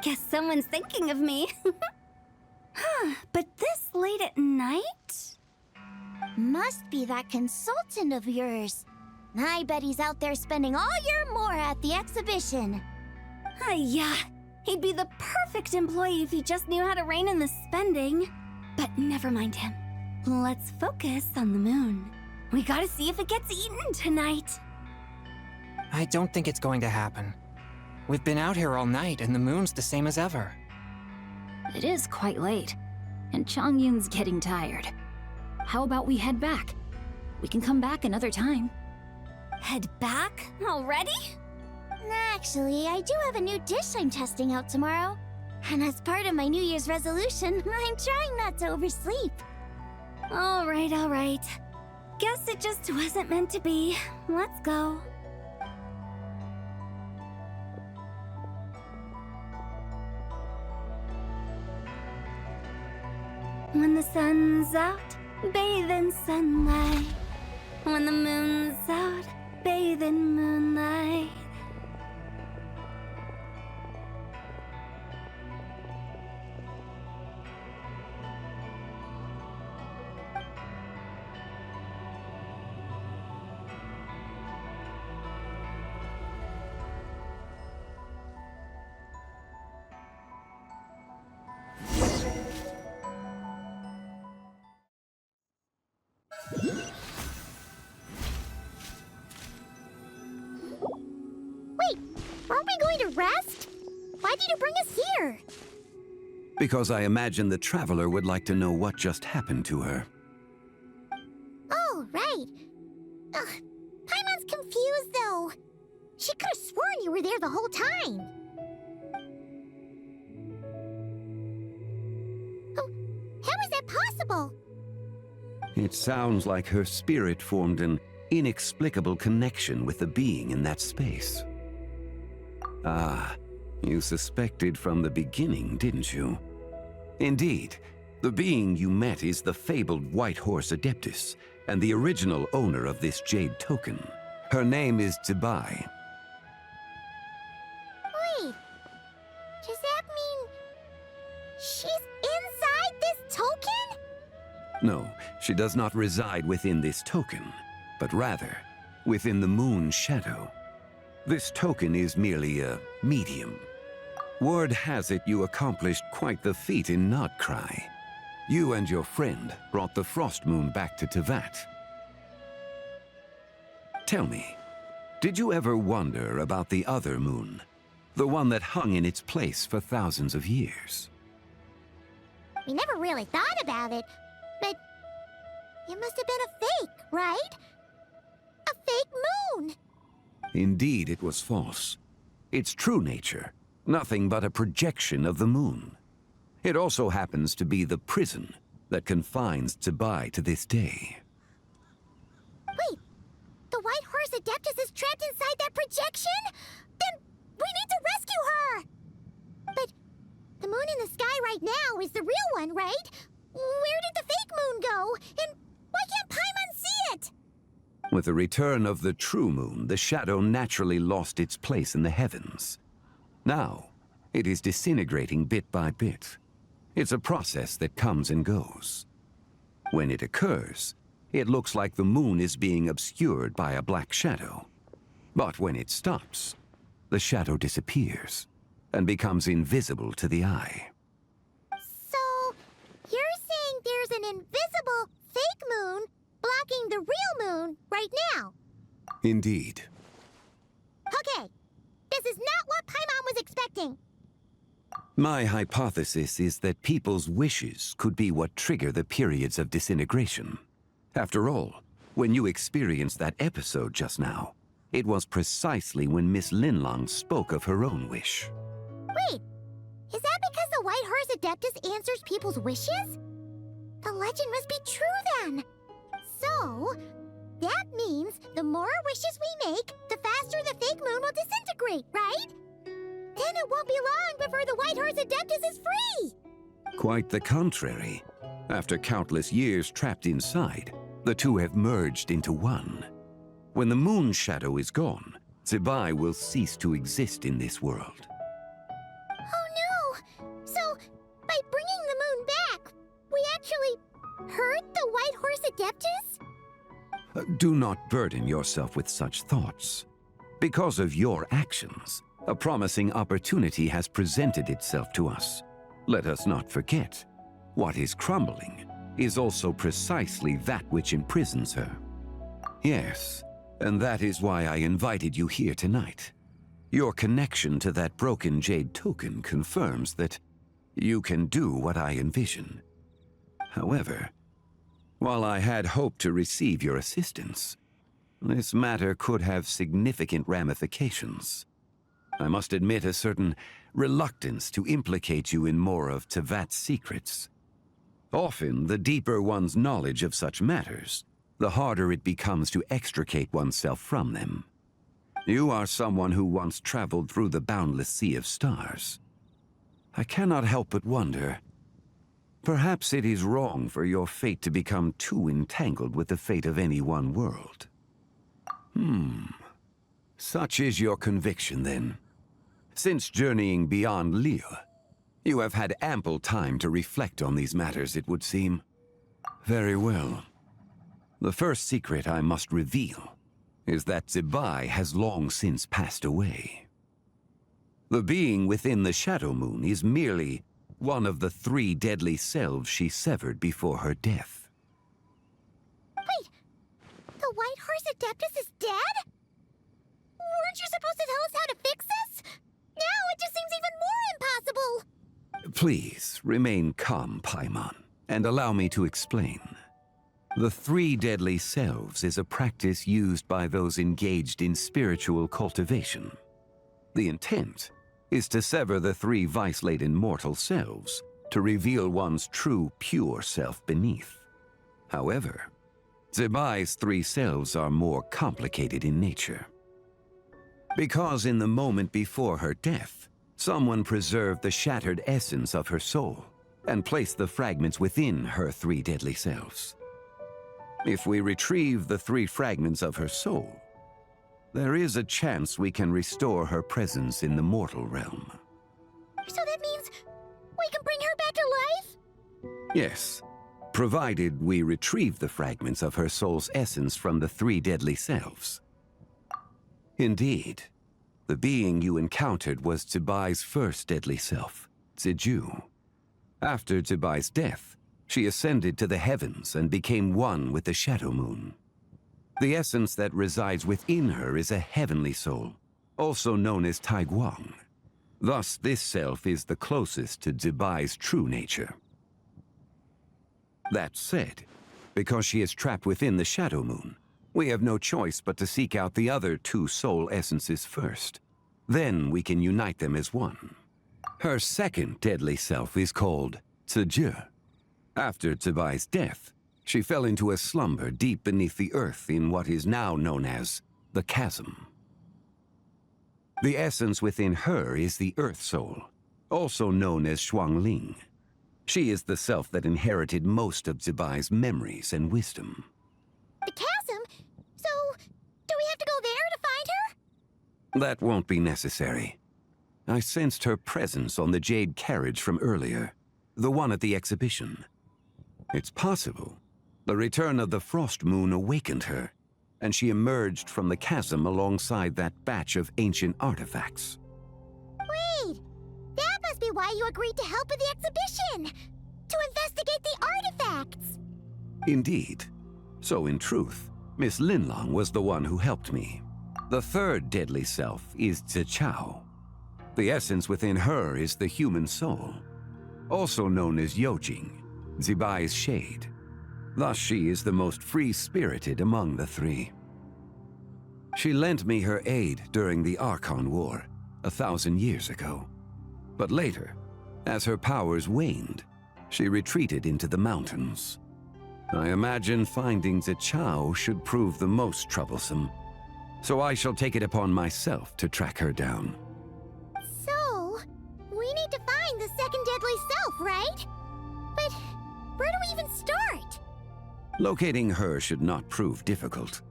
Guess someone's thinking of me. But this late at night? Must be that consultant of yours. I bet he's out there spending all year more at the exhibition. Yeah, he'd be the perfect employee if he just knew how to rein in the spending. But never mind him. Let's focus on the moon. We gotta see if it gets eaten tonight. I don't think it's going to happen. We've been out here all night, and the moon's the same as ever. It is quite late, and Chongyun's getting tired. How about we head back? We can come back another time. Head back? Already? Actually, I do have a new dish I'm testing out tomorrow. And as part of my New Year's resolution, I'm trying not to oversleep. All right. Guess it just wasn't meant to be. Let's go. When the sun's out, bathe in sunlight. When the moon's out, bathe in moonlight. Wait, aren't we going to rest? Why did you bring us here? Because I imagine the Traveler would like to know what just happened to her. possible? It sounds like her spirit formed an inexplicable connection with the being in that space. Ah, you suspected from the beginning, didn't you? Indeed, the being you met is the fabled White Horse Adeptus, and the original owner of this jade token. Her name is Zibai. Wait, does that mean she's inside this token? No, she does not reside within this token, but rather within the moon's shadow. This token is merely a medium. Word has it you accomplished quite the feat in Nodcry. You and your friend brought the Frost Moon back to Tevat. Tell me, did you ever wonder about the other moon? The one that hung in its place for thousands of years? We never really thought about it, but it must have been a fake, right? A fake moon! Indeed, it was false. Its true nature, nothing but a projection of the moon. It also happens to be the prison that confines Zibai to this day. Wait, the White Horse Adeptus is trapped inside that projection? Then we need to rescue her! But the moon in the sky right now is the real one, right? Where did the fake moon go? And why can't Paimon see it? With the return of the true moon, the shadow naturally lost its place in the heavens. Now, it is disintegrating bit by bit. It's a process that comes and goes. When it occurs, it looks like the moon is being obscured by a black shadow. But when it stops, the shadow disappears and becomes invisible to the eye. So, you're saying there's an invisible fake moon blocking the real moon right now? Indeed. Okay, this is not what Paimon was expecting. My hypothesis is that people's wishes could be what trigger the periods of disintegration. After all, when you experienced that episode just now, it was precisely when Miss Linlong spoke of her own wish. Wait, is that because the White Horse Adeptus answers people's wishes? The legend must be true then. So, that means the more wishes we make, the faster the fake moon will disintegrate, right? Then it won't be long before the White Horse Adeptus is free! Quite the contrary. After countless years trapped inside, the two have merged into one. When the moon shadow is gone, Zibai will cease to exist in this world. Oh no! So, by bringing the moon back, we actually hurt the White Horse Adeptus? Do not burden yourself with such thoughts. Because of your actions, a promising opportunity has presented itself to us. Let us not forget, what is crumbling is also precisely that which imprisons her. Yes, and that is why I invited you here tonight. Your connection to that broken jade token confirms that you can do what I envision. However, while I had hoped to receive your assistance, this matter could have significant ramifications. I must admit a certain reluctance to implicate you in more of Tevat's secrets. Often, the deeper one's knowledge of such matters, the harder it becomes to extricate oneself from them. You are someone who once traveled through the boundless sea of stars. I cannot help but wonder, perhaps it is wrong for your fate to become too entangled with the fate of any one world. Such is your conviction, then. Since journeying beyond Liyue, you have had ample time to reflect on these matters, it would seem. Very well. The first secret I must reveal is that Zibai has long since passed away. The being within the Shadow Moon is merely one of the 3 deadly selves she severed before her death. Wait, the White Horse Adeptus is dead? Weren't you supposed to tell us how to fix this? Now it just seems even more impossible! Please, remain calm, Paimon, and allow me to explain. The 3 deadly selves is a practice used by those engaged in spiritual cultivation. The intent is to sever the 3 vice-laden mortal selves to reveal one's true, pure self beneath. However, Zibai's three selves are more complicated in nature. Because in the moment before her death, someone preserved the shattered essence of her soul and placed the fragments within her three deadly selves. If we retrieve the three fragments of her soul, there is a chance we can restore her presence in the mortal realm. So that means we can bring her back to life? Yes, provided we retrieve the fragments of her soul's essence from the three deadly selves. Indeed, the being you encountered was Zibai's first deadly self, Ziju. After Zibai's death, she ascended to the heavens and became one with the Shadow Moon. The essence that resides within her is a heavenly soul, also known as Taiguang. Thus, this self is the closest to Zibai's true nature. That said, because she is trapped within the Shadow Moon, we have no choice but to seek out the other two soul essences first. Then we can unite them as one. Her second deadly self is called Ziju. After Zibai's death, she fell into a slumber deep beneath the earth in what is now known as the Chasm. The essence within her is the Earth Soul, also known as Xuangling. She is the self that inherited most of Zibai's memories and wisdom. The chasm? So, do we have to go there to find her? That won't be necessary. I sensed her presence on the jade carriage from earlier, the one at the exhibition. It's possible the return of the Frost Moon awakened her, and she emerged from the chasm alongside that batch of ancient artifacts. Wait! That must be why you agreed to help with the exhibition! To investigate the artifacts! Indeed. So in truth, Miss Linlong was the one who helped me. The third deadly self is Zichao. The essence within her is the human soul, also known as Yojing, Zibai's shade. Thus she is the most free-spirited among the three. She lent me her aid during the Archon War 1,000 years ago. But later, as her powers waned, she retreated into the mountains. I imagine finding Zichao should prove the most troublesome, so I shall take it upon myself to track her down. So, we need to find the second deadly self, right? But where do we even start? Locating her should not prove difficult.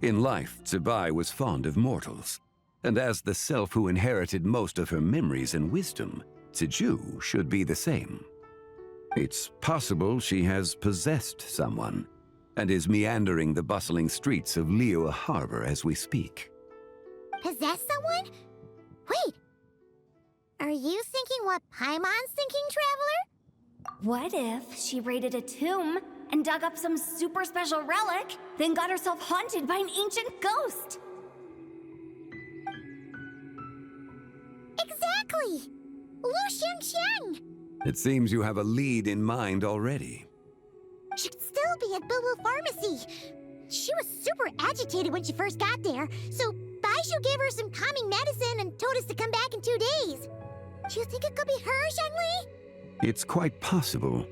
In life, Zibai was fond of mortals, and as the self who inherited most of her memories and wisdom, Ziju should be the same. It's possible she has possessed someone, and is meandering the bustling streets of Liyue Harbor as we speak. Possess someone? Wait! Are you thinking what Paimon's thinking, Traveler? What if she raided a tomb and dug up some super special relic, then got herself haunted by an ancient ghost? Exactly! Lu Xiangxiang! It seems you have a lead in mind already. Should still be at Boo Boo Pharmacy. She was super agitated when she first got there, so Baishu gave her some calming medicine and told us to come back in 2 days. Do you think it could be her, Zhengli? It's quite possible.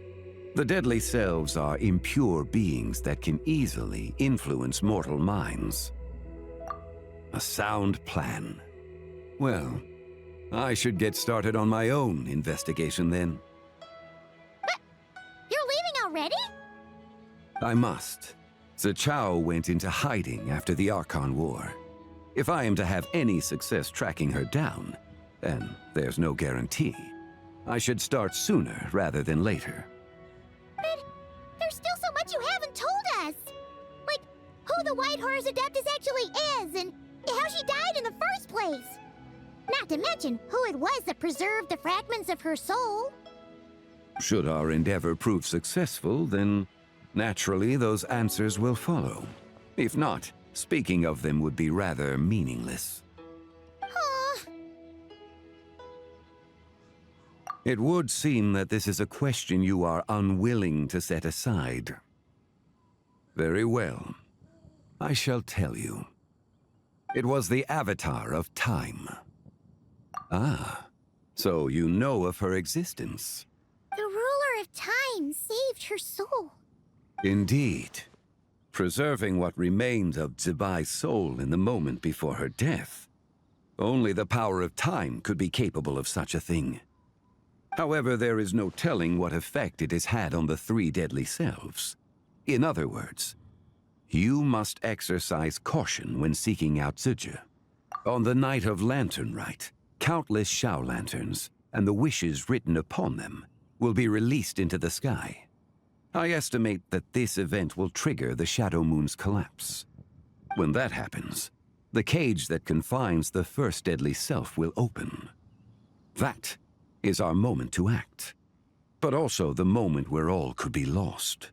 The deadly selves are impure beings that can easily influence mortal minds. A sound plan. Well, I should get started on my own investigation then. But you're leaving already? I must. Zichao went into hiding after the Archon War. If I am to have any success tracking her down, and there's no guarantee, I should start sooner rather than later. But there's still so much you haven't told us! Like, who the White Horse Adeptus actually is, and how she died in the first place! Not to mention who it was that preserved the fragments of her soul. Should our endeavor prove successful, then naturally those answers will follow. If not, speaking of them would be rather meaningless. It would seem that this is a question you are unwilling to set aside. Very well. I shall tell you. It was the Avatar of Time. Ah, so you know of her existence. The time saved her soul. Indeed. Preserving what remained of Zibai's soul in the moment before her death. Only the power of time could be capable of such a thing. However, there is no telling what effect it has had on the three deadly selves. In other words, you must exercise caution when seeking out Zizhi. On the night of Lantern Rite, countless Shao lanterns, and the wishes written upon them, will be released into the sky. I estimate that this event will trigger the Shadow Moon's collapse. When that happens, the cage that confines the first deadly self will open. That is our moment to act, but also the moment where all could be lost.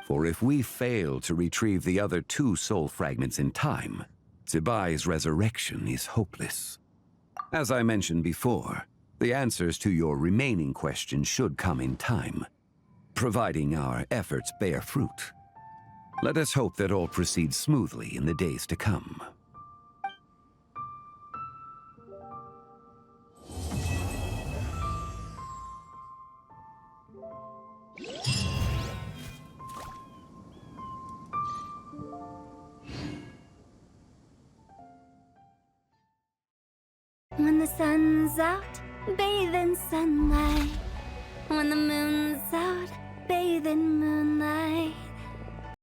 For if we fail to retrieve the other two soul fragments in time, Zibai's resurrection is hopeless. As I mentioned before, the answers to your remaining questions should come in time, providing our efforts bear fruit. Let us hope that all proceeds smoothly in the days to come. When the sun's out, bathe in sunlight.